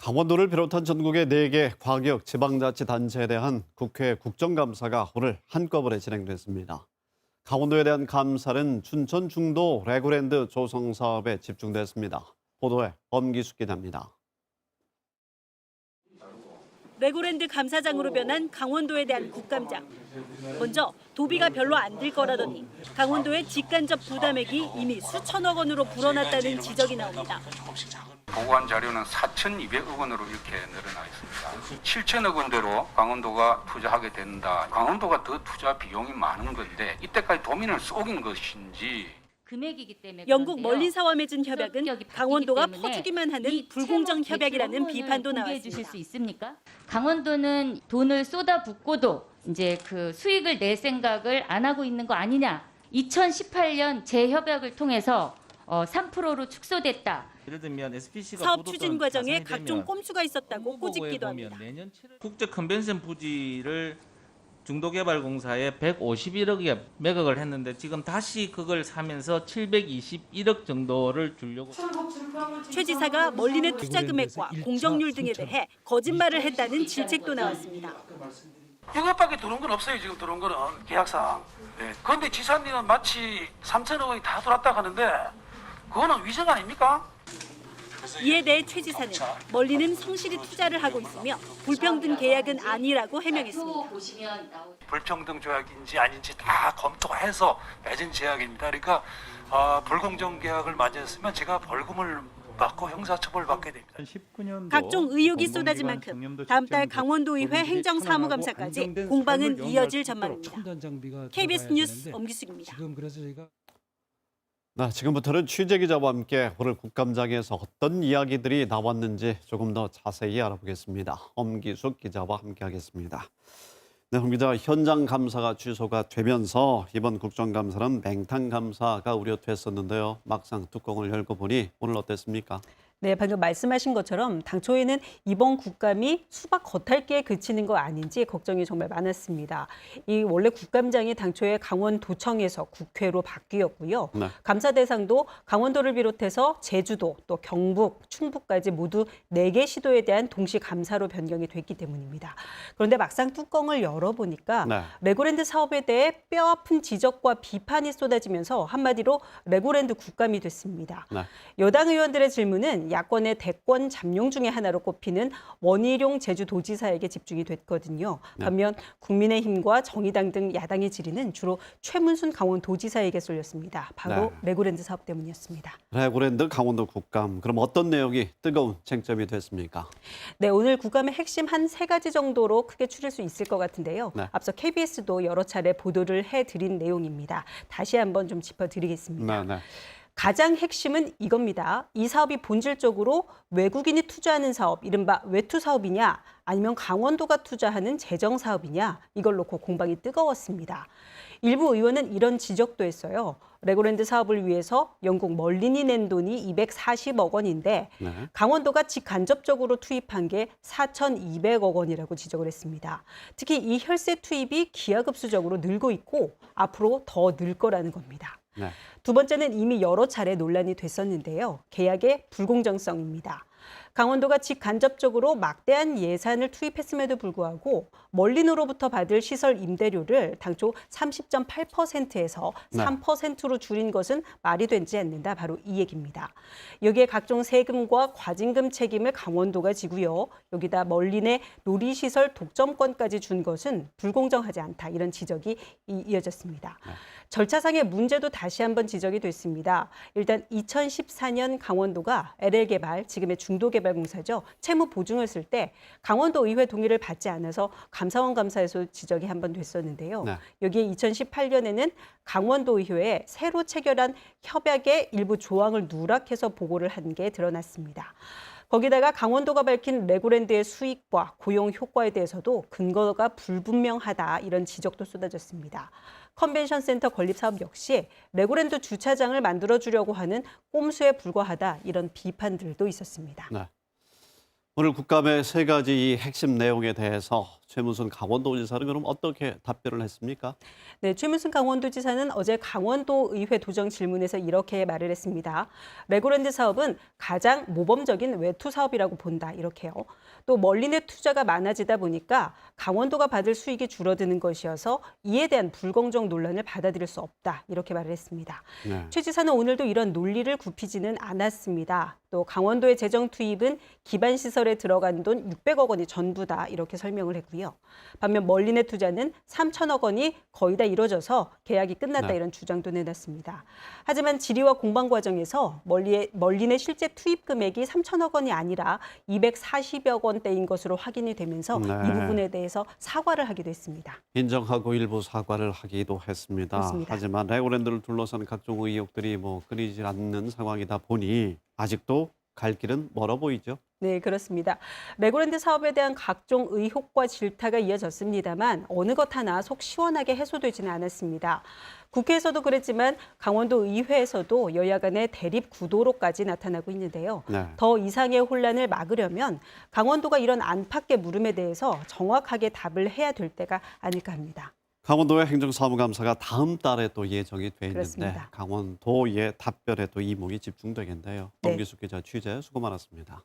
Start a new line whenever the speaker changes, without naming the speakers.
강원도를 비롯한 전국의 4개 광역 지방자치단체에 대한 국회 국정감사가 오늘 한꺼번에 진행됐습니다. 강원도에 대한 감사는 춘천 중도 레고랜드 조성 사업에 집중됐습니다. 보도에 엄기숙 기자입니다.
레고랜드 감사장으로 변한 강원도에 대한 국감장. 먼저 도비가 별로 안 들 거라더니 강원도의 직간접 부담액이 이미 수천억 원으로 불어났다는 지적이 나옵니다.
보고한 자료는 4,200억 원으로 이렇게 늘어나 있습니다. 7천억 원대로 강원도가 투자하게 된다. 강원도가 더 투자 비용이 많은 건데 이때까지 도민을 속인 것인지.
금액이기 때문에
영국
그런데요.
멀린사와 맺은 협약은 강원도가
때문에
퍼주기만 하는
이
불공정
채무
협약이라는
대출
비판도
공개해 주실
나왔습니다.
수 있습니까? 강원도는 돈을 쏟아붓고도 이제 그 수익을 낼 생각을 안 하고 있는 거 아니냐? 2018년 재협약을 통해서 3%로 축소됐다.
예를 들면 SPC가
사업 추진 과정에 각종 꼼수가 있었다고 꼬집기도 합니다.
국제 컨벤션 부지를 중도개발공사에 151억에 매각을 했는데 지금 다시 그걸 사면서 721억 정도를 주려고.
최 지사가 멀린의 투자 금액과 공정률 등에 대해 거짓말을 했다는 질책도 나왔습니다.
이것밖에 들어온 건 없어요. 지금 들어온 거는 계약상. 그런데 지사님은 마치 3천억 원이 다 들어왔다 하는데 그거는 위증 아닙니까?
이에 대해 최 지사는 멀린은 성실히 투자를 하고 있으며 불평등 계약은 아니라고 해명했습니다.
불평등 조약인지 아닌지 다 검토해서 맺은 계약입니다. 그러니까 불공정 계약을 맞이했으면 제가 벌금을 받고 형사처벌을 받게 됩니다.
각종 의혹이 쏟아진 만큼 다음 달 강원도의회 행정사무감사까지 공방은 이어질 전망입니다. KBS 뉴스 엄기숙입니다.
지금부터는 취재 기자와 함께 오늘 국감장에서 어떤 이야기들이 나왔는지 조금 더 자세히 알아보겠습니다. 엄기숙 기자와 함께하겠습니다. 네, 엄 기자, 현장 감사가 취소가 되면서 이번 국정감사는 맹탕 감사가 우려됐었는데요. 막상 뚜껑을 열고 보니 오늘 어땠습니까?
네, 방금 말씀하신 것처럼 당초에는 이번 국감이 수박 겉핥기에 그치는 거 아닌지 걱정이 정말 많았습니다. 이 원래 국감장이 당초에 강원도청에서 국회로 바뀌었고요.
네.
감사 대상도 강원도를 비롯해서 제주도, 또 경북, 충북까지 모두 4개 시도에 대한 동시 감사로 변경이 됐기 때문입니다. 그런데 막상 뚜껑을 열어보니까
네.
레고랜드 사업에 대해 뼈아픈 지적과 비판이 쏟아지면서 한마디로 레고랜드 국감이 됐습니다.
네.
여당 의원들의 질문은 야권의 대권 잠룡 중에 하나로 꼽히는 원희룡 제주도지사에게 집중이 됐거든요. 반면 국민의힘과 정의당 등 야당의 질의는 주로 최문순 강원도지사에게 쏠렸습니다. 바로 레고랜드 사업 때문이었습니다.
레고랜드 강원도 국감, 그럼 어떤 내용이 뜨거운 쟁점이 됐습니까?
네, 오늘 국감의 핵심 한 3가지 정도로 크게 추릴 수 있을 것 같은데요.
네.
앞서 KBS도 여러 차례 보도를 해드린 내용입니다. 다시 한번 좀 짚어드리겠습니다.
네.
가장 핵심은 이겁니다. 이 사업이 본질적으로 외국인이 투자하는 사업, 이른바 외투 사업이냐 아니면 강원도가 투자하는 재정 사업이냐 이걸 놓고 공방이 뜨거웠습니다. 일부 의원은 이런 지적도 했어요. 레고랜드 사업을 위해서 영국 멀린이 낸 돈이 240억 원인데 강원도가 직간접적으로 투입한 게 4,200억 원이라고 지적을 했습니다. 특히 이 혈세 투입이 기하급수적으로 늘고 있고 앞으로 더 늘 거라는 겁니다.
네.
두 번째는 이미 여러 차례 논란이 됐었는데요. 계약의 불공정성입니다. 강원도가 직간접적으로 막대한 예산을 투입했음에도 불구하고 멀린으로부터 받을 시설 임대료를 당초 30.8%에서 3%로 줄인 것은 말이 되지 않는다. 바로 이 얘기입니다. 여기에 각종 세금과 과징금 책임을 강원도가 지고요. 여기다 멀린의 놀이시설 독점권까지 준 것은 불공정하지 않다. 이런 지적이 이어졌습니다. 절차상의 문제도 다시 한번 지적이 됐습니다. 일단 2014년 강원도가 LL개발, 지금의 중도개발공사죠. 채무 보증을 쓸 때 강원도 의회 동의를 받지 않아서 감사원 감사에서 지적이 한번 됐었는데요. 여기에 2018년에는 강원도 의회에 새로 체결한 협약의 일부 조항을 누락해서 보고를 한 게 드러났습니다. 거기다가 강원도가 밝힌 레고랜드의 수익과 고용 효과에 대해서도 근거가 불분명하다 이런 지적도 쏟아졌습니다. 컨벤션 센터 건립 사업 역시 레고랜드 주차장을 만들어주려고 하는 꼼수에 불과하다 이런 비판들도 있었습니다.
네. 오늘 국감의 3가지 이 핵심 내용에 대해서 최문순 강원도지사는 그럼 어떻게 답변을 했습니까?
네, 최문순 강원도지사는 어제 강원도의회 도정 질문에서 이렇게 말을 했습니다. 레고랜드 사업은 가장 모범적인 외투 사업이라고 본다. 이렇게요. 또 멀리내 투자가 많아지다 보니까 강원도가 받을 수익이 줄어드는 것이어서 이에 대한 불공정 논란을 받아들일 수 없다. 이렇게 말을 했습니다.
네.
최 지사는 오늘도 이런 논리를 굽히지는 않았습니다. 또 강원도의 재정 투입은 기반 시설에 들어간 돈 600억 원이 전부다 이렇게 설명을 했고요. 반면 멀리내 투자는 3천억 원이 거의 다 이루어져서 계약이 끝났다
네.
이런 주장도 내놨습니다. 하지만 질의와 공방 과정에서 멀리내 실제 투입 금액이 3천억 원이 아니라 240여 원대인 것으로 확인이 되면서
네.
이 부분에 대해서 사과를 하기도 했습니다.
인정하고 일부 사과를 하기도 했습니다.
그렇습니다.
하지만 레고랜드를 둘러싼 각종 의혹들이 끊이질 않는 상황이다 보니 아직도 갈 길은 멀어 보이죠.
네, 그렇습니다. 레고랜드 사업에 대한 각종 의혹과 질타가 이어졌습니다만 어느 것 하나 속 시원하게 해소되지는 않았습니다. 국회에서도 그랬지만 강원도 의회에서도 여야 간의 대립 구도로까지 나타나고 있는데요.
네.
더 이상의 혼란을 막으려면 강원도가 이런 안팎의 물음에 대해서 정확하게 답을 해야 될 때가 아닐까 합니다.
강원도의 행정사무감사가 다음 달에 또 예정이 돼 있는데
그렇습니다.
강원도의 답변에 또 이목이 집중되겠네요.
네.
엄기숙 기자 취재 수고 많았습니다.